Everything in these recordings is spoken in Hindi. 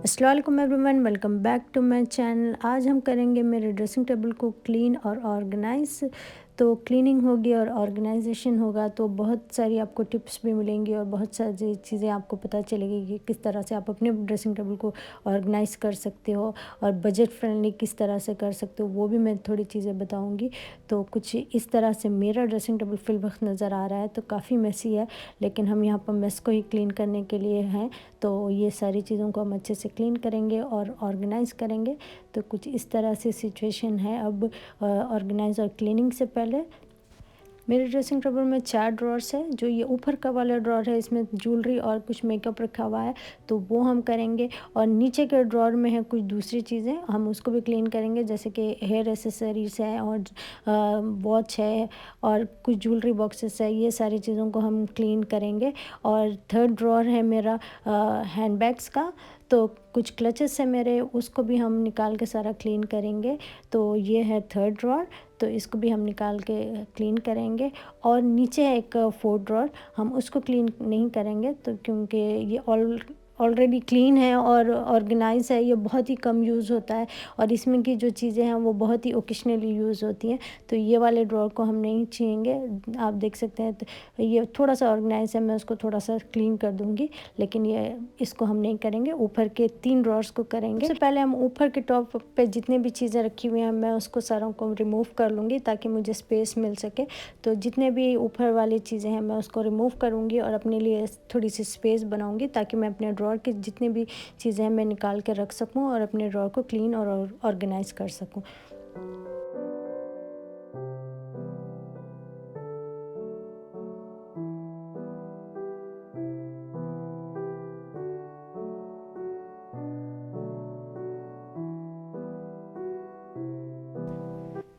अस्सलाम वालेकुम everyone, welcome back to my channel. आज हम करेंगे मेरे ड्रेसिंग टेबल को क्लीन और ऑर्गेनाइज। तो क्लीनिंग होगी और ऑर्गेनाइजेशन होगा तो बहुत सारी आपको टिप्स भी मिलेंगी और बहुत सारी चीज़ें आपको पता चलेगी कि किस तरह से आप अपने ड्रेसिंग टेबल को ऑर्गेनाइज कर सकते हो और बजट फ्रेंडली किस तरह से कर सकते हो, वो भी मैं थोड़ी चीज़ें बताऊंगी। तो कुछ इस तरह से मेरा ड्रेसिंग टेबल फिल वक्त नज़र आ रहा है, तो काफ़ी मैसी है, लेकिन हम यहाँ पर मेस को ही क्लीन करने के लिए हैं। तो ये सारी चीज़ों को हम अच्छे से क्लीन करेंगे और ऑर्गेनाइज करेंगे। तो कुछ इस तरह से सिचुएशन है। अब ऑर्गेनाइज और क्लीनिंग से पहले मेरे ड्रेसिंग टेबल में 4 ड्रॉर्स है। जो ये ऊपर का वाला ड्रॉर है, इसमें ज्वेलरी और कुछ मेकअप रखा हुआ है, तो वो हम करेंगे। और नीचे के ड्रॉर में है कुछ दूसरी चीज़ें, हम उसको भी क्लीन करेंगे, जैसे कि हेयर एसेसरीज है और वॉच है और कुछ ज्वेलरी बॉक्सेस है। ये सारी चीज़ों को हम क्लीन करेंगे। और थर्ड ड्रॉर है मेरा हैंड बैग्स का, तो कुछ क्लचेस है मेरे, उसको भी हम निकाल के सारा क्लीन करेंगे। तो ये है थर्ड ड्रॉर, तो इसको भी हम निकाल के क्लीन करेंगे। और नीचे है एक फोर्थ ड्रॉर, हम उसको क्लीन नहीं करेंगे तो क्योंकि ये ऑलरेडी क्लीन है और ऑर्गेनाइज है, ये बहुत ही कम यूज़ होता है और इसमें की जो चीज़ें हैं वो बहुत ही ओकेशनली यूज़ होती हैं। तो ये वाले ड्रॉर को हम नहीं छुएंगे। आप देख सकते हैं, तो ये थोड़ा सा ऑर्गेनाइज है, मैं उसको थोड़ा सा क्लीन कर दूँगी, लेकिन ये इसको हम नहीं करेंगे। ऊपर के 3 ड्रॉर्स को करेंगे। सबसे पहले हम ऊपर के टॉप पे जितने भी चीज़ें रखी हुई हैं, मैं उसको सारों को रिमूव कर लूँगी ताकि मुझे स्पेस मिल सके। तो जितने भी ऊपर वाली चीज़ें हैं मैं उसको रिमूव करूँगी और अपने लिए थोड़ी सी स्पेस बनाऊँगी ताकि मैं अपने ड्रॉर की जितनी भी चीज़ें हैं मैं निकाल के रख सकूँ और अपने ड्रॉर को क्लीन और ऑर्गेनाइज कर सकूँ।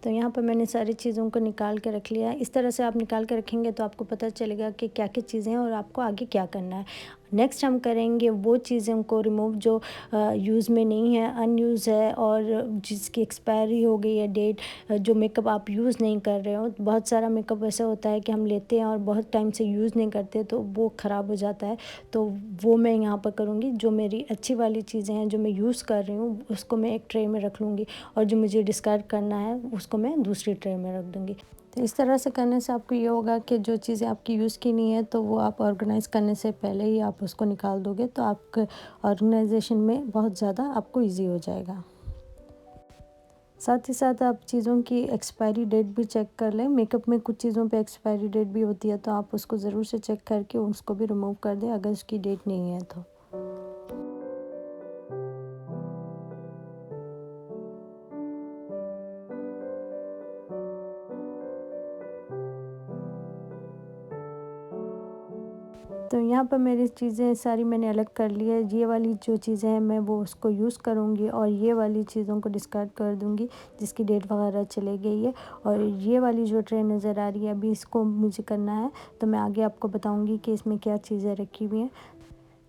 तो यहाँ पर मैंने सारी चीज़ों को निकाल के रख लिया है। इस तरह से आप निकाल के रखेंगे तो आपको पता चलेगा कि क्या क्या चीज़ें हैं और आपको आगे क्या करना है। नेक्स्ट हम करेंगे वो चीज़ों को रिमूव जो यूज़ में नहीं है, अनयूज़ है और जिसकी एक्सपायरी हो गई है डेट, जो मेकअप आप यूज़ नहीं कर रहे हो। बहुत सारा मेकअप ऐसा होता है कि हम लेते हैं और बहुत टाइम से यूज़ नहीं करते तो वो ख़राब हो जाता है। तो वो मैं यहाँ पर करूँगी। जो मेरी अच्छी वाली चीज़ें हैं जो मैं यूज़ कर रही हूँ उसको मैं एक ट्रे में रख लूँगी और जो मुझे डिस्कार्ड करना है उसको मैं दूसरी ट्रे में रख दूँगी। तो इस तरह से करने से आपको ये होगा कि जो चीज़ें आपकी यूज़ की नहीं है तो वो आप ऑर्गेनाइज़ करने से पहले ही आप उसको निकाल दोगे, तो आपके ऑर्गेनाइजेशन में बहुत ज़्यादा आपको इजी हो जाएगा। साथ ही साथ आप चीज़ों की एक्सपायरी डेट भी चेक कर लें। मेकअप में कुछ चीज़ों पे एक्सपायरी डेट भी होती है, तो आप उसको ज़रूर से चेक करके उसको भी रिमूव कर दें अगर उसकी डेट नहीं है तो। तो यहाँ पर मेरी चीज़ें सारी मैंने अलग कर ली है। ये वाली जो चीज़ें हैं मैं वो उसको यूज़ करूँगी और ये वाली चीज़ों को डिस्कार्ड कर दूँगी जिसकी डेट वगैरह चले गई है। और ये वाली जो ट्रे नज़र आ रही है अभी इसको मुझे करना है, तो मैं आगे आपको बताऊँगी कि इसमें क्या चीज़ें रखी हुई हैं।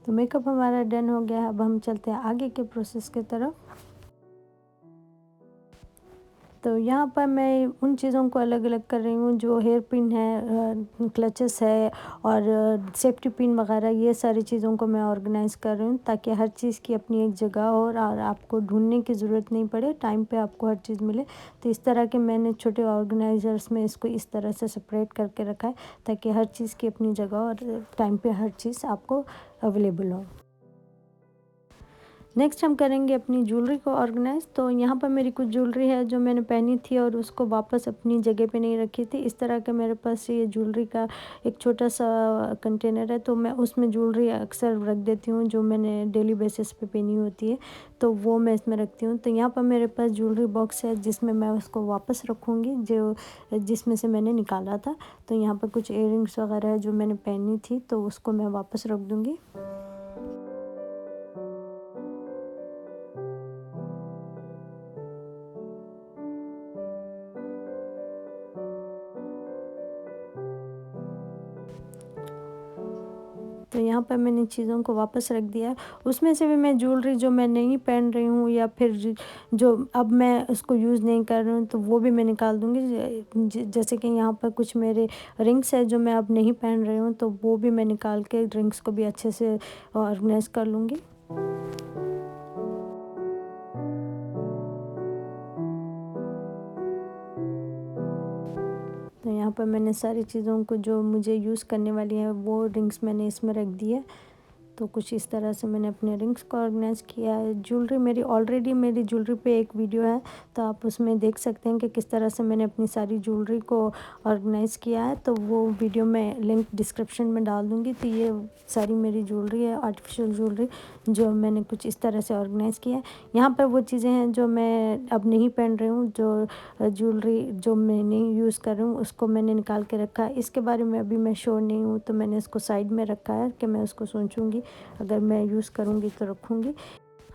तो मेकअप हमारा डन हो गया है, अब हम चलते हैं आगे के प्रोसेस की तरफ। तो यहाँ पर मैं उन चीज़ों को अलग अलग कर रही हूँ, जो हेयर पिन है, क्लचेस है और सेफ्टी पिन वगैरह, ये सारी चीज़ों को मैं ऑर्गेनाइज़ कर रही हूँ ताकि हर चीज़ की अपनी एक जगह हो और आपको ढूंढने की ज़रूरत नहीं पड़े, टाइम पे आपको हर चीज़ मिले। तो इस तरह के मैंने छोटे ऑर्गेनाइज़र्स में इसको इस तरह से सेपरेट करके रखा है ताकि हर चीज़ की अपनी जगह और टाइम पे हर चीज़ आपको अवेलेबल हो। नेक्स्ट हम करेंगे अपनी ज्वेलरी को ऑर्गेनाइज़। तो यहाँ पर मेरी कुछ ज्वेलरी है जो मैंने पहनी थी और उसको वापस अपनी जगह पे नहीं रखी थी। इस तरह का मेरे पास ये ज्वेलरी का एक छोटा सा कंटेनर है, तो मैं उसमें ज्वेलरी अक्सर रख देती हूँ जो मैंने डेली बेसिस पे पहनी होती है, तो वो मैं इसमें रखती हूँ। तो यहाँ पर मेरे पास ज्वेलरी बॉक्स है जिसमें मैं उसको वापस रखूँगी, जो जिसमें से मैंने निकाला था। तो यहाँ पर कुछ इयररिंग्स वगैरह है जो मैंने पहनी थी, तो उसको मैं वापस रख दूँगी। तो यहाँ पर मैंने चीज़ों को वापस रख दिया है। उसमें से भी मैं ज्वेलरी जो मैं नहीं पहन रही हूँ या फिर जो अब मैं उसको यूज़ नहीं कर रही हूँ तो वो भी मैं निकाल दूँगी। जैसे कि यहाँ पर कुछ मेरे रिंग्स है जो मैं अब नहीं पहन रही हूँ, तो वो भी मैं निकाल के रिंग्स को भी अच्छे से ऑर्गेनाइज़ कर लूँगी। यहाँ पर मैंने सारी चीज़ों को जो मुझे यूज़ करने वाली है वो रिंग्स मैंने इसमें रख दी है। तो कुछ इस तरह से मैंने अपने रिंग्स को ऑर्गेनाइज़ किया है। ज्वेलरी मेरी ज्वेलरी पे एक वीडियो है, तो आप उसमें देख सकते हैं कि किस तरह से मैंने अपनी सारी ज्वेलरी को ऑर्गेनाइज़ किया है। तो वो वीडियो मैं लिंक डिस्क्रिप्शन में डाल दूँगी। तो ये सारी मेरी ज्वेलरी है, आर्टिफिशियल ज्वेलरी, जो मैंने कुछ इस तरह से ऑर्गेनाइज़ किया है। यहाँ पर वो चीज़ें हैं जो मैं अब नहीं पहन रही हूँ, जो ज्वेलरी जो मैं नहीं यूज़ कर रही हूँ उसको मैंने निकाल के रखा है। इसके बारे में अभी मैं श्योर नहीं हूँ, तो मैंने इसको साइड में रखा है कि मैं उसको सोचूँगी, अगर मैं यूज़ करूँगी तो रखूँगी।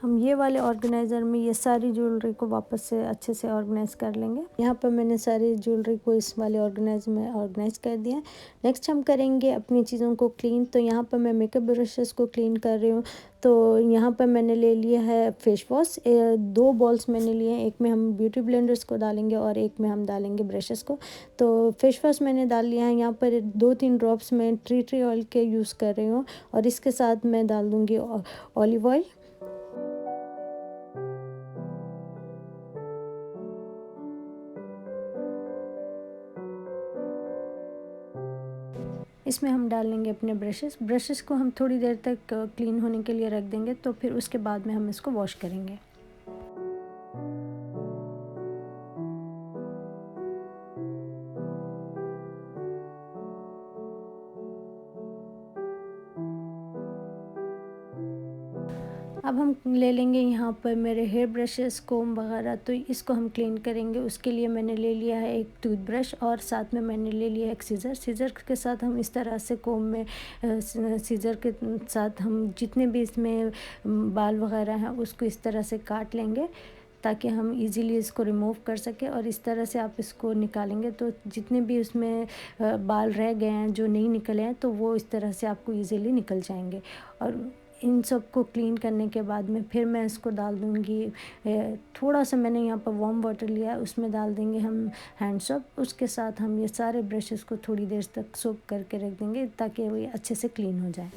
हम ये वाले ऑर्गेनाइज़र में ये सारी ज्वेलरी को वापस से अच्छे से ऑर्गेनाइज़ कर लेंगे। यहाँ पर मैंने सारी ज्वेलरी को इस वाले ऑर्गेनाइज़र में ऑर्गेनाइज़ कर दिया है। नेक्स्ट हम करेंगे अपनी चीज़ों को क्लीन। तो यहाँ पर मैं मेकअप ब्रशेस को क्लीन कर रही हूँ। तो यहाँ पर मैंने ले लिया है फेस वॉश, 2 बॉल्स मैंने लिए हैं। एक में हम ब्यूटी ब्लेंडर्स को डालेंगे और एक में हम डालेंगे ब्रशेस को। तो फेस वॉश मैंने डाल लिया है। यहाँ पर 2-3 ड्रॉप्स मैं ट्री ऑयल के यूज़ कर रही हूँ और इसके साथ मैं डाल दूँगी ऑलिव ऑयल। इसमें हम डाल लेंगे अपने ब्रशेस को हम थोड़ी देर तक क्लीन होने के लिए रख देंगे, तो फिर उसके बाद में हम इसको वॉश करेंगे। अब हम ले लेंगे यहाँ पर मेरे हेयर ब्रशेस, कोम वगैरह, तो इसको हम क्लीन करेंगे। उसके लिए मैंने ले लिया है एक टूथब्रश और साथ में मैंने ले लिया एक सीज़र के साथ हम इस तरह से कोम में सीज़र के साथ हम जितने भी इसमें बाल वगैरह हैं उसको इस तरह से काट लेंगे, ताकि हम इजीली इसको रिमूव कर सकें। और इस तरह से आप इसको निकालेंगे तो जितने भी उसमें बाल रह गए हैं जो नहीं निकले हैं, तो वो इस तरह से आपको इजीली निकल जाएंगे। और इन सब को क्लीन करने के बाद में फिर मैं इसको डाल दूँगी, थोड़ा सा मैंने यहाँ पर वार्म वाटर लिया है, उसमें डाल देंगे हम हैंड सोप। उसके साथ हम ये सारे ब्रशेस को थोड़ी देर तक सोक करके रख देंगे ताकि वो अच्छे से क्लीन हो जाए।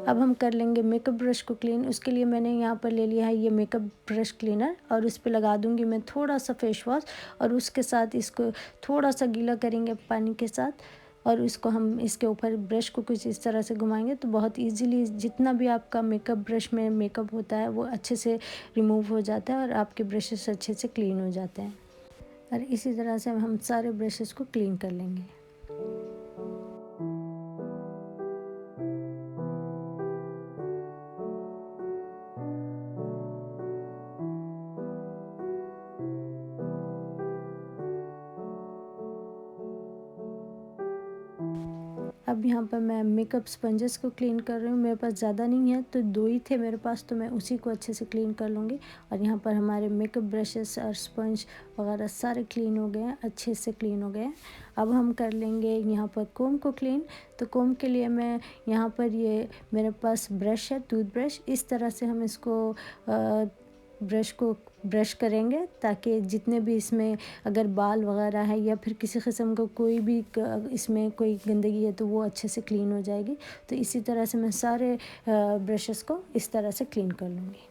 अब हम कर लेंगे मेकअप ब्रश को क्लीन। उसके लिए मैंने यहाँ पर ले लिया है ये मेकअप ब्रश क्लीनर और इस पे लगा दूँगी मैं थोड़ा सा फेस वॉश और उसके साथ इसको थोड़ा सा गीला करेंगे पानी के साथ और इसको हम इसके ऊपर ब्रश को कुछ इस तरह से घुमाएंगे तो बहुत इजीली जितना भी आपका मेकअप ब्रश में मेकअप होता है वो अच्छे से रिमूव हो जाता है और आपके ब्रशेस अच्छे से क्लीन हो जाते हैं। और इसी तरह से हम सारे ब्रशेस को क्लीन कर लेंगे। अब यहाँ पर मैं मेकअप स्पंजेस को क्लीन कर रही हूँ। मेरे पास ज़्यादा नहीं है तो 2 ही थे मेरे पास, तो मैं उसी को अच्छे से क्लीन कर लूँगी। और यहाँ पर हमारे मेकअप ब्रशेस और स्पंज वगैरह सारे क्लीन हो गए हैं, अच्छे से क्लीन हो गए हैं। अब हम कर लेंगे यहाँ पर कोम को क्लीन। तो कोम के लिए मैं यहाँ पर ये मेरे पास ब्रश है, टूथब्रश, इस तरह से हम इसको ब्रश को ब्रश करेंगे ताकि जितने भी इसमें अगर बाल वगैरह है या फिर किसी किस्म का कोई भी इसमें कोई गंदगी है तो वो अच्छे से क्लीन हो जाएगी। तो इसी तरह से मैं सारे ब्रशेस को इस तरह से क्लीन कर लूँगी।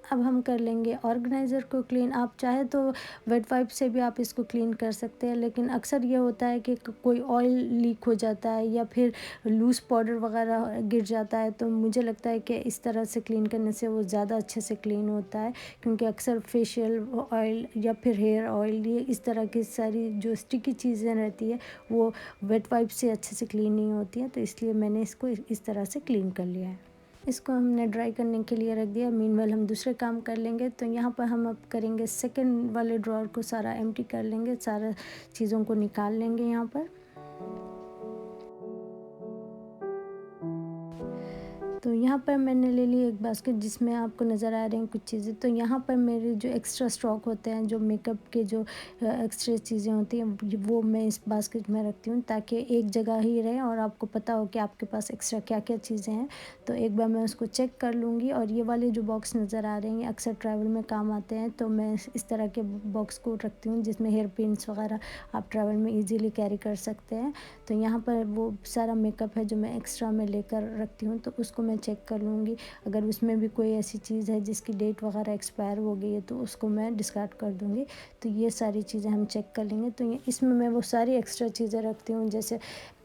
अब हम कर लेंगे ऑर्गेनाइज़र को क्लीन। आप चाहे तो वेट वाइप से भी आप इसको क्लीन कर सकते हैं, लेकिन अक्सर ये होता है कि कोई ऑयल लीक हो जाता है या फिर लूज़ पाउडर वगैरह गिर जाता है, तो मुझे लगता है कि इस तरह से क्लीन करने से वो ज़्यादा अच्छे से क्लीन होता है, क्योंकि अक्सर फेशियल ऑयल या फिर हेयर ऑयल ये इस तरह की सारी जो स्टिकी चीज़ें रहती है वो वेट वाइप से अच्छे से क्लीन नहीं होती हैं। तो इसलिए मैंने इसको इस तरह से क्लीन कर लिया है। इसको हमने ड्राई करने के लिए रख दिया। मीनवाइल हम दूसरे काम कर लेंगे। तो यहाँ पर हम अब करेंगे सेकंड वाले ड्रॉअर को सारा एम्प्टी कर लेंगे, सारा चीज़ों को निकाल लेंगे यहाँ पर। तो यहाँ पर मैंने ले ली एक बास्केट जिसमें आपको नज़र आ रही हैं कुछ चीज़ें। तो यहाँ पर मेरे जो एक्स्ट्रा स्टॉक होते हैं, जो मेकअप के जो एक्स्ट्रा चीज़ें होती हैं, वो मैं इस बास्केट में रखती हूँ ताकि एक जगह ही रहे और आपको पता हो कि आपके पास एक्स्ट्रा क्या क्या चीज़ें हैं। तो एक बार मैं उसको चेक कर लूँगी। और ये वाले जो बॉक्स नज़र आ रहे हैं, ये अक्सर ट्रैवल में काम आते हैं, तो मैं इस तरह के बॉक्स को रखती हूँ जिसमें हेयर पिन्स वगैरह आप ट्रैवल में ईज़िली कैरी कर सकते हैं। तो यहाँ पर वो सारा मेकअप है जो मैं एक्स्ट्रा में लेकर रखती हूँ, तो उसको मैं चेक कर लूँगी। अगर उसमें भी कोई ऐसी चीज़ है जिसकी डेट वगैरह एक्सपायर हो गई है तो उसको मैं डिस्कार्ड कर दूँगी। तो ये सारी चीज़ें हम चेक कर लेंगे। तो ये इसमें मैं वो सारी एक्स्ट्रा चीज़ें रखती हूँ, जैसे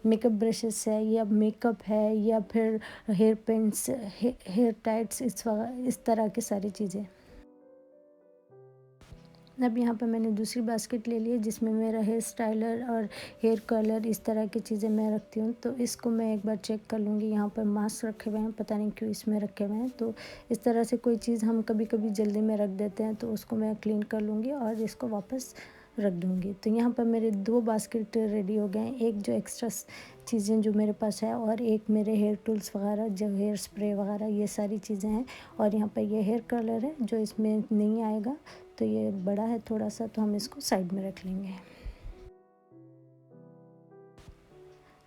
मेकअप ब्रशेस है या मेकअप है या फिर हेयर पिन्स, हेयर टाइट्स, इस तरह की सारी चीज़ें। अब यहाँ पर मैंने दूसरी बास्केट ले ली है जिसमें मेरा हेयर स्टाइलर और हेयर कर्लर, इस तरह की चीज़ें मैं रखती हूँ। तो इसको मैं एक बार चेक कर लूँगी। यहाँ पर मास्क रखे हुए हैं, पता नहीं क्यों इसमें रखे हुए हैं। तो इस तरह से कोई चीज़ हम कभी कभी जल्दी में रख देते हैं, तो उसको मैं क्लीन कर लूँगी और इसको वापस रख दूँगी। तो यहाँ पर मेरे 2 बास्केट रेडी हो गए हैं, एक जो एक्स्ट्रा चीज़ें जो मेरे पास है और एक मेरे हेयर टूल्स वगैरह, जो हेयर स्प्रे वगैरह, ये सारी चीज़ें हैं। और यहाँ पर ये हेयर कलर है जो इसमें नहीं आएगा, तो ये बड़ा है थोड़ा सा, तो हम इसको साइड में रख लेंगे।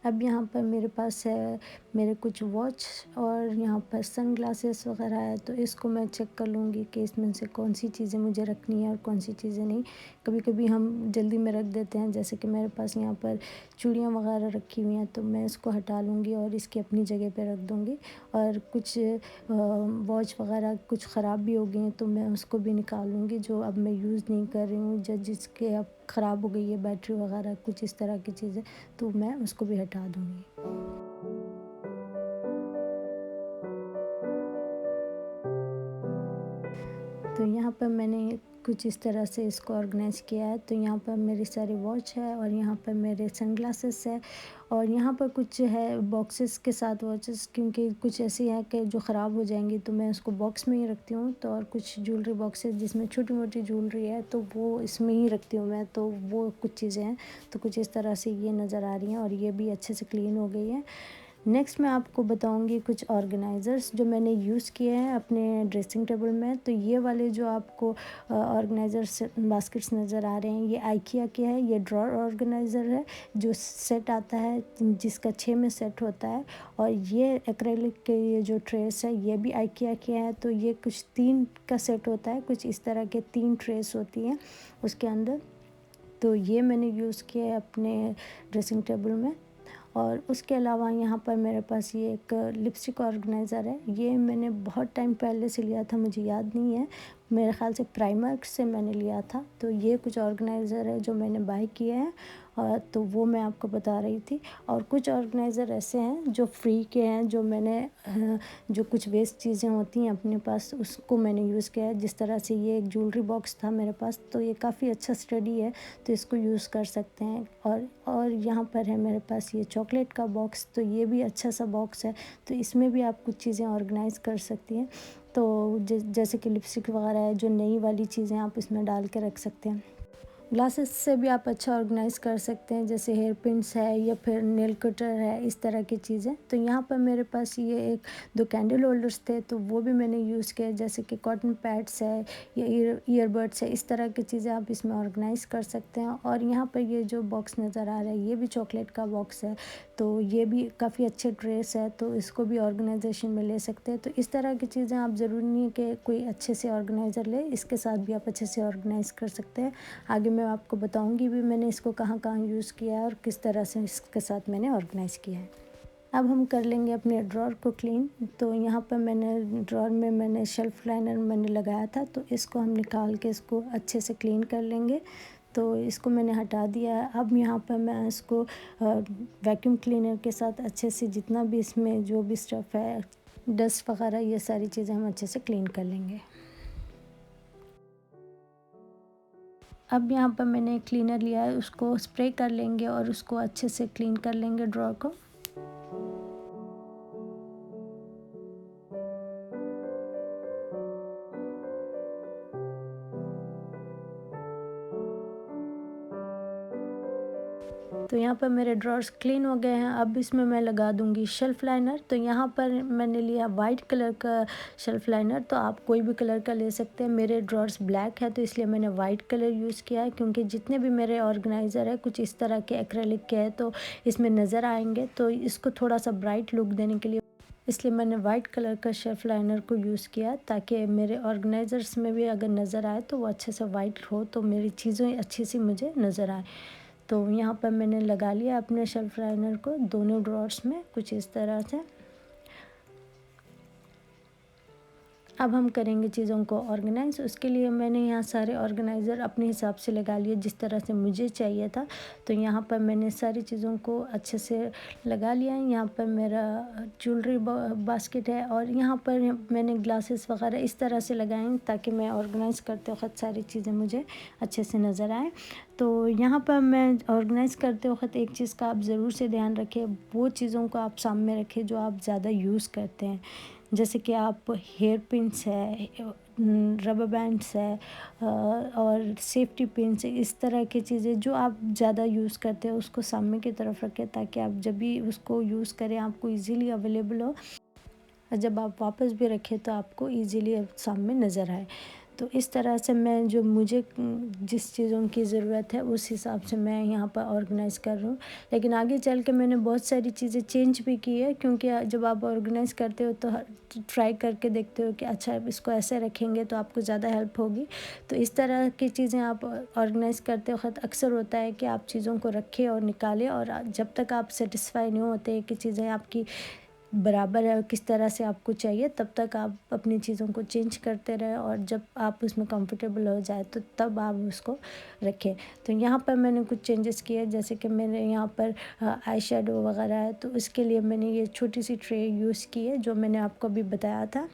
अब यहाँ पर मेरे पास है मेरे कुछ वॉच और यहाँ पर सन ग्लासेस वगैरह है, तो इसको मैं चेक कर लूँगी कि इसमें से कौन सी चीज़ें मुझे रखनी है और कौन सी चीज़ें नहीं। कभी कभी हम जल्दी में रख देते हैं, जैसे कि मेरे पास यहाँ पर चूड़ियाँ वगैरह रखी हुई हैं, तो मैं इसको हटा लूँगी और इसकी अपनी जगह पे रख दूँगी। और कुछ वॉच वगैरह कुछ ख़राब भी हो गई हैं, तो मैं उसको भी निकाल लूँगी, जो अब मैं यूज़ नहीं कर रही हूँ, जिसके अब ख़राब हो गई है बैटरी वगैरह, कुछ इस तरह की चीज़ें, तो मैं उसको भी हटा दूँगी। तो यहाँ पर मैंने कुछ इस तरह से इसको ऑर्गेनाइज़ किया है। तो यहाँ पर मेरी सारी वॉच है और यहाँ पर मेरे सनग्लासेस है और यहाँ पर कुछ है बॉक्सेस के साथ वॉचेस, क्योंकि कुछ ऐसी हैं कि जो ख़राब हो जाएंगी, तो मैं उसको बॉक्स में ही रखती हूँ। तो और कुछ ज्वेलरी बॉक्सेस जिसमें छोटी मोटी ज्वेलरी है, तो वो इसमें ही रखती हूँ मैं। तो वो कुछ चीज़ें हैं, तो कुछ इस तरह से ये नज़र आ रही हैं और ये भी अच्छे से क्लीन हो गई है। नेक्स्ट मैं आपको बताऊंगी कुछ ऑर्गेनाइज़र्स जो मैंने यूज़ किए हैं अपने ड्रेसिंग टेबल में। तो ये वाले जो आपको ऑर्गेनाइज़र्स बास्केट्स नज़र आ रहे हैं, ये आइकिया के है। ये ड्रॉर ऑर्गेनाइज़र है जो सेट आता है, जिसका 6 में सेट होता है। और ये एक्रेलिक के ये जो ट्रेस है, ये भी आइकिया के हैं। तो ये कुछ 3 का सेट होता है, कुछ इस तरह के 3 ट्रेस होती हैं उसके अंदर। तो ये मैंने यूज़ किया है अपने ड्रेसिंग टेबल में। और उसके अलावा यहाँ पर मेरे पास ये एक लिपस्टिक ऑर्गेनाइज़र है। ये मैंने बहुत टाइम पहले से लिया था, मुझे याद नहीं है, मेरे ख़्याल से प्राइमर्क से मैंने लिया था। तो ये कुछ ऑर्गेनाइज़र है जो मैंने बाय किए हैं, तो वो मैं आपको बता रही थी। और कुछ ऑर्गेनाइज़र ऐसे हैं जो फ्री के हैं, जो मैंने जो कुछ वेस्ट चीज़ें होती हैं अपने पास, उसको मैंने यूज़ किया है। जिस तरह से ये एक ज्वेलरी बॉक्स था मेरे पास, तो ये काफ़ी अच्छा स्टडी है, तो इसको यूज़ कर सकते हैं। और यहाँ पर है मेरे पास ये चॉकलेट का बॉक्स, तो ये भी अच्छा सा बॉक्स है, तो इसमें भी आप कुछ चीज़ें ऑर्गेनाइज़ कर सकती हैं। तो जैसे कि लिपस्टिक वगैरह है, जो नई वाली चीज़ें आप इसमें डाल के रख सकते हैं। ग्लासेस से भी आप अच्छा ऑर्गेनाइज़ कर सकते हैं, जैसे हेयर पिन्स है या फिर नेल कटर है, इस तरह की चीज़ें। तो यहाँ पर मेरे पास ये एक 2 कैंडल होल्डर्स थे, तो वो भी मैंने यूज़ किए, जैसे कि कॉटन पैड्स है या ईयरबड्स है, इस तरह की चीज़ें आप इसमें ऑर्गेनाइज़ कर सकते हैं। और यहाँ पर ये जो बॉक्स नज़र आ रहा है, ये भी चॉकलेट का बॉक्स है, तो ये भी काफ़ी अच्छे ट्रेस है, तो इसको भी ऑर्गेनाइजेशन में ले सकते हैं। तो इस तरह की चीज़ें आप ज़रूरी नहीं है कि कोई अच्छे से ऑर्गेनाइज़र ले, इसके साथ भी आप अच्छे से ऑर्गेनाइज़ कर सकते हैं। आगे मैं आपको बताऊंगी भी मैंने इसको कहाँ कहाँ यूज़ किया है और किस तरह से इसके साथ मैंने ऑर्गेनाइज़ किया है। अब हम कर लेंगे अपने ड्रॉर को क्लीन। तो यहाँ पर मैंने ड्रॉर में मैंने शेल्फ लाइनर मैंने लगाया था, तो इसको हम निकाल के इसको अच्छे से क्लीन कर लेंगे। तो इसको मैंने हटा दिया है। अब यहाँ पर मैं इसको वैक्यूम क्लीनर के साथ अच्छे से, जितना भी इसमें जो भी स्टफ़ है, डस्ट वगैरह, ये सारी चीज़ें हम अच्छे से क्लीन कर लेंगे। अब यहाँ पर मैंने क्लीनर लिया है, उसको स्प्रे कर लेंगे और उसको अच्छे से क्लीन कर लेंगे ड्रॉर को। तो यहाँ पर मेरे ड्रॉर्स क्लीन हो गए हैं। अब इसमें मैं लगा दूँगी शेल्फ़ लाइनर। तो यहाँ पर मैंने लिया वाइट कलर का शेल्फ़ लाइनर, तो आप कोई भी कलर का ले सकते हैं। मेरे ड्रॉर्स ब्लैक है तो इसलिए मैंने वाइट कलर यूज़ किया है, क्योंकि जितने भी मेरे ऑर्गेनाइज़र है कुछ इस तरह के एक्रेलिक के हैं तो इसमें नज़र आएंगे, तो इसको थोड़ा सा ब्राइट लुक देने के लिए इसलिए मैंने वाइट कलर का शेल्फ़ लाइनर को यूज़ किया, ताकि मेरे ऑर्गेनाइज़र्स में भी अगर नज़र आए तो वो अच्छे से वाइट हो, तो मेरी चीज़ें अच्छी सी मुझे नज़र आए। तो यहाँ पर मैंने लगा लिया अपने शेल्फ़ लाइनर को दोनों ड्रॉर्स में कुछ इस तरह से। अब हम करेंगे चीज़ों को ऑर्गेनाइज़। उसके लिए मैंने यहाँ सारे ऑर्गेनाइज़र अपने हिसाब से लगा लिए जिस तरह से मुझे चाहिए था। तो यहाँ पर मैंने सारी चीज़ों को अच्छे से लगा लिया है। यहाँ पर मेरा ज्वेलरी बास्केट है और यहाँ पर मैंने ग्लासेस वगैरह इस तरह से लगाए हैं ताकि मैं ऑर्गेनाइज़ करते वक्त सारी चीज़ें मुझे अच्छे से नज़र आए। तो यहाँ पर मैं ऑर्गेनाइज़ करते वक्त एक चीज़ का आप ज़रूर से ध्यान रखें, वो चीज़ों को आप सामने रखें जो आप ज़्यादा यूज़ करते हैं। जैसे कि आप हेयर पिन्स है, रबर बैंड्स है और सेफ्टी पिन्स है, इस तरह की चीज़ें जो आप ज़्यादा यूज़ करते हैं उसको सामने की तरफ रखें, ताकि आप जब भी उसको यूज़ करें आपको इजीली अवेलेबल हो, और जब आप वापस भी रखें तो आपको इजीली सामने नज़र आए। तो इस तरह से मैं जो मुझे जिस चीज़ों की ज़रूरत है उस हिसाब से मैं यहाँ पर ऑर्गेनाइज़ कर रहा हूँ। लेकिन आगे चल के मैंने बहुत सारी चीज़ें चेंज भी की है, क्योंकि जब आप ऑर्गेनाइज़ करते हो तो ट्राई करके देखते हो कि अच्छा इसको ऐसे रखेंगे तो आपको ज़्यादा हेल्प होगी। तो इस तरह की चीज़ें आप ऑर्गेनाइज़ करते वक्त अक्सर होता है कि आप चीज़ों को रखें और निकालें, और जब तक आप सेटिस्फाई नहीं होते कि चीज़ें आपकी बराबर है और किस तरह से आपको चाहिए, तब तक आप अपनी चीज़ों को चेंज करते रहें, और जब आप उसमें कंफर्टेबल हो जाए तो तब आप उसको रखें। तो यहाँ पर मैंने कुछ चेंजेस किए, जैसे कि मैंने यहाँ पर आई शेडो वगैरह है तो उसके लिए मैंने ये छोटी सी ट्रे यूज़ की है जो मैंने आपको अभी बताया था।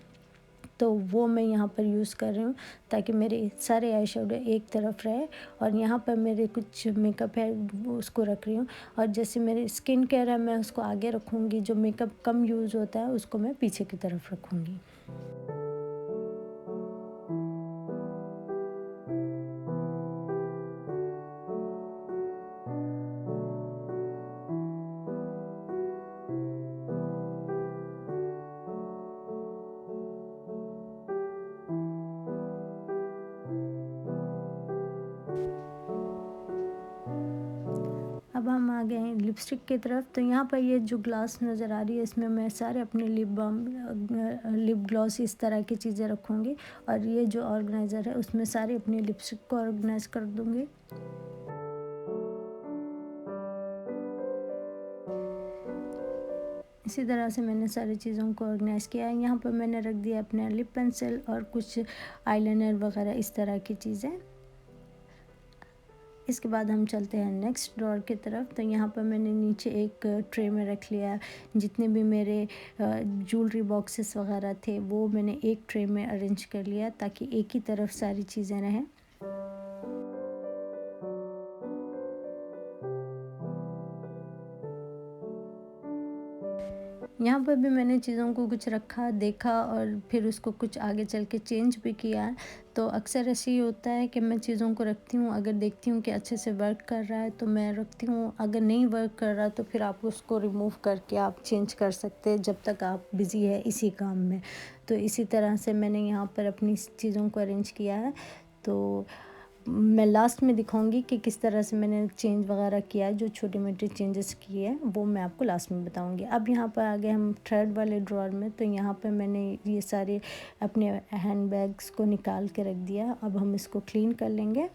तो वो मैं यहाँ पर यूज़ कर रही हूँ ताकि मेरे सारे आई शेडो एक तरफ रहे, और यहाँ पर मेरे कुछ मेकअप है वो उसको रख रही हूँ। और जैसे मेरे स्किन केयर है मैं उसको आगे रखूँगी, जो मेकअप कम यूज़ होता है उसको मैं पीछे की तरफ रखूँगी। अब हम आ गए हैं लिपस्टिक की तरफ। तो यहाँ पर ये जो ग्लास नज़र आ रही है इसमें मैं सारे अपने लिप बाम, लिप ग्लॉस इस तरह की चीज़ें रखूँगी, और ये जो ऑर्गेनाइज़र है उसमें सारे अपनी लिपस्टिक को ऑर्गेनाइज़ कर दूँगी। इसी तरह से मैंने सारी चीज़ों को ऑर्गेनाइज़ किया है। यहाँ पर मैंने रख दिया अपना लिप पेंसिल और कुछ आईलाइनर वगैरह इस तरह की चीज़ें। इसके बाद हम चलते हैं नेक्स्ट ड्रॉर की तरफ। तो यहाँ पर मैंने नीचे एक ट्रे में रख लिया जितने भी मेरे ज्वेलरी बॉक्सेस वगैरह थे वो मैंने एक ट्रे में अरेंज कर लिया, ताकि एक ही तरफ सारी चीज़ें रहें। यहाँ पर भी मैंने चीज़ों को कुछ रखा, देखा और फिर उसको कुछ आगे चल के चेंज भी किया है। तो अक्सर ऐसे ही होता है कि मैं चीज़ों को रखती हूँ, अगर देखती हूँ कि अच्छे से वर्क कर रहा है तो मैं रखती हूँ, अगर नहीं वर्क कर रहा तो फिर आप उसको रिमूव करके आप चेंज कर सकते हैं जब तक आप बिज़ी है इसी काम में। तो इसी तरह से मैंने यहाँ पर अपनी चीज़ों को अरेंज किया है। तो मैं लास्ट में दिखाऊंगी कि किस तरह से मैंने चेंज वगैरह किया है, जो छोटे मोटे चेंजेस किए हैं वो मैं आपको लास्ट में बताऊंगी। अब यहाँ पर आ गए हम थर्ड वाले ड्रॉर में। तो यहाँ पर मैंने ये सारे अपने हैंड बैग्स को निकाल के रख दिया। अब हम इसको क्लीन कर लेंगे।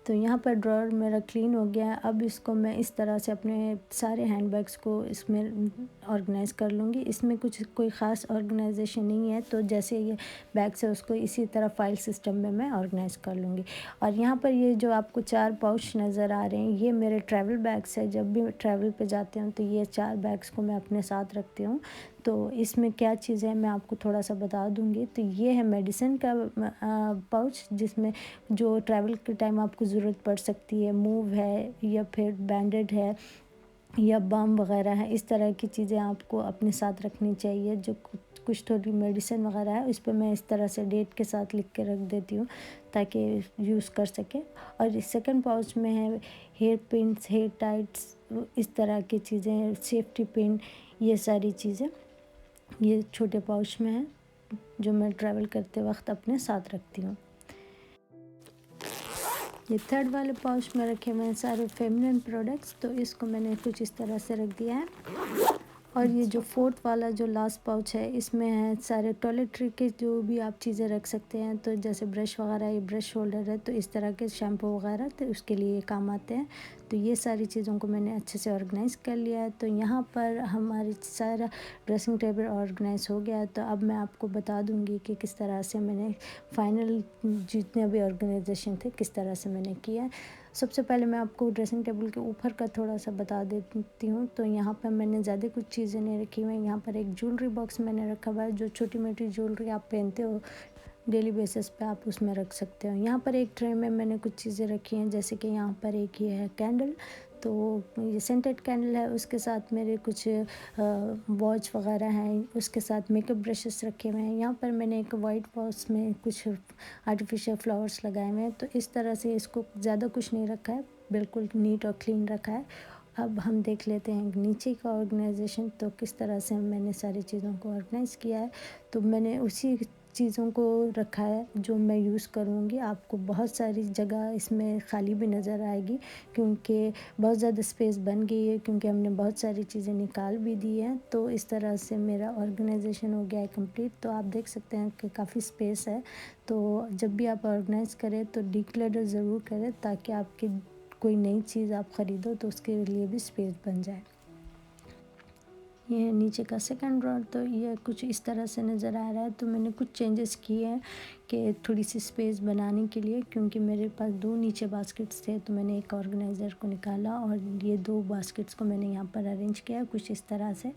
तो यहाँ पर ड्रॉअर मेरा क्लीन हो गया है। अब इसको मैं इस तरह से अपने सारे हैंड बैग्स को इसमें ऑर्गेनाइज़ कर लूँगी। इसमें कुछ कोई ख़ास ऑर्गेनाइजेशन नहीं है, तो जैसे ये बैग्स है उसको इसी तरह फ़ाइल सिस्टम में मैं ऑर्गेनाइज़ कर लूँगी। और यहाँ पर ये जो आपको 4 पाउच नज़र आ रहे हैं ये मेरे ट्रैवल बैग्स है। जब भी ट्रैवल पे जाते हूँ तो ये 4 बैग्स को मैं अपने साथ रखती हूँ, तो इसमें क्या चीज़ है मैं आपको थोड़ा सा बता दूँगी। तो ये है मेडिसिन का पाउच, जिसमें जो ट्रैवल के टाइम आपको ज़रूरत पड़ सकती है। मूव है या फिर बैंडेड है या बाम वगैरह है, इस तरह की चीज़ें आपको अपने साथ रखनी चाहिए। जो कुछ थोड़ी मेडिसिन वगैरह है उस पे मैं इस तरह से डेट के साथ लिख के रख देती हूँ ताकि यूज़ कर सकें। और इस सेकंड पाउच में है हेयर पिन्स, हेयर टाइट्स, इस तरह की चीज़ें, सेफ्टी पिन, ये सारी चीज़ें ये छोटे पाउच में है जो मैं ट्रैवल करते वक्त अपने साथ रखती हूँ। ये थर्ड वाले पाउच में रखे हुए हैं सारे फेमिनिन प्रोडक्ट्स, तो इसको मैंने कुछ इस तरह से रख दिया है। और ये जो फोर्थ वाला जो लास्ट पाउच है इसमें है सारे टॉयलेटरी के जो भी आप चीज़ें रख सकते हैं। तो जैसे ब्रश वगैरह, ये ब्रश होल्डर है, तो इस तरह के शैम्पू वगैरह तो उसके लिए काम आते हैं। तो ये सारी चीज़ों को मैंने अच्छे से ऑर्गेनाइज़ कर लिया है। तो यहाँ पर हमारी सारा ड्रेसिंग टेबल ऑर्गेनाइज़ हो गया है। तो अब मैं आपको बता दूँगी कि किस तरह से मैंने फाइनल जितने भी ऑर्गेनाइजेशन थे किस तरह से मैंने किया है। सबसे पहले मैं आपको ड्रेसिंग टेबल के ऊपर का थोड़ा सा बता देती हूँ। तो यहाँ पर मैंने ज़्यादा कुछ चीज़ें नहीं रखी हुई हैं। यहाँ पर एक ज्वेलरी बॉक्स मैंने रखा हुआ है, जो छोटी मोटी ज्वेलरी आप पहनते हो डेली बेसिस पे आप उसमें रख सकते हो। यहाँ पर एक ट्रे में मैंने कुछ चीज़ें रखी हैं, जैसे कि यहाँ पर एक ये है कैंडल, तो ये सेंटेड कैंडल है। उसके साथ मेरे कुछ वॉच वगैरह हैं, उसके साथ मेकअप ब्रशेस रखे हुए हैं। यहाँ पर मैंने एक वाइट बॉक्स में कुछ आर्टिफिशियल फ्लावर्स लगाए हुए हैं। तो इस तरह से इसको ज़्यादा कुछ नहीं रखा है, बिल्कुल नीट और क्लीन रखा है। अब हम देख लेते हैं नीचे का ऑर्गेनाइजेशन, तो किस तरह से मैंने सारी चीज़ों को ऑर्गेनाइज़ किया है। तो मैंने उसी चीज़ों को रखा है जो मैं यूज़ करूँगी। आपको बहुत सारी जगह इसमें खाली भी नज़र आएगी क्योंकि बहुत ज़्यादा स्पेस बन गई है, क्योंकि हमने बहुत सारी चीज़ें निकाल भी दी हैं। तो इस तरह से मेरा ऑर्गेनाइजेशन हो गया है कंप्लीट। तो आप देख सकते हैं कि काफ़ी स्पेस है। तो जब भी आप ऑर्गेनाइज़ करें तो डिक्लटर ज़रूर करें ताकि आपकी कोई नई चीज़ आप ख़रीदो तो उसके लिए भी स्पेस बन जाए। ये है नीचे का सेकंड ड्रॉर, तो ये कुछ इस तरह से नज़र आ रहा है। तो मैंने कुछ चेंजेस किए हैं कि थोड़ी सी स्पेस बनाने के लिए, क्योंकि मेरे पास 2 नीचे बास्केट्स थे। तो मैंने एक ऑर्गेनाइज़र को निकाला और ये 2 बास्केट्स को मैंने यहाँ पर अरेंज किया कुछ इस तरह से।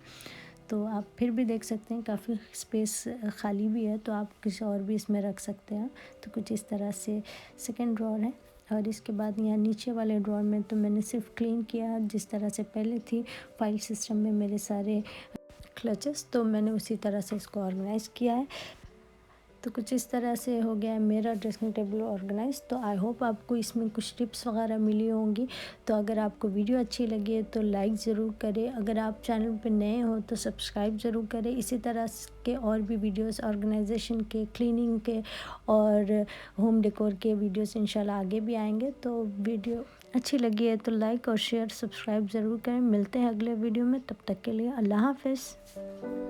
तो आप फिर भी देख सकते हैं काफ़ी स्पेस खाली भी है, तो आप कुछ और भी इसमें रख सकते हैं। तो कुछ इस तरह से सेकंड ड्रॉर है। और इसके बाद यहाँ नीचे वाले ड्रॉर में तो मैंने सिर्फ क्लीन किया जिस तरह से पहले थी फाइल सिस्टम में मेरे सारे क्लचेस, तो मैंने उसी तरह से इसको ऑर्गेनाइज़ किया है। तो कुछ इस तरह से हो गया है मेरा ड्रेसिंग टेबल ऑर्गेनाइज। तो आई होप आपको इसमें कुछ टिप्स वगैरह मिली होंगी। तो अगर आपको वीडियो अच्छी लगी है तो लाइक ज़रूर करें। अगर आप चैनल पर नए हो तो सब्सक्राइब ज़रूर करें। इसी तरह के और भी वीडियोस ऑर्गेनाइजेशन के, क्लीनिंग के और होम डेकोर के वीडियोस इंशाल्लाह आगे भी आएंगे। तो वीडियो अच्छी लगी है तो लाइक और शेयर सब्सक्राइब ज़रूर करें। मिलते हैं अगले वीडियो में, तब तक के लिए अल्लाह हाफ़िज़।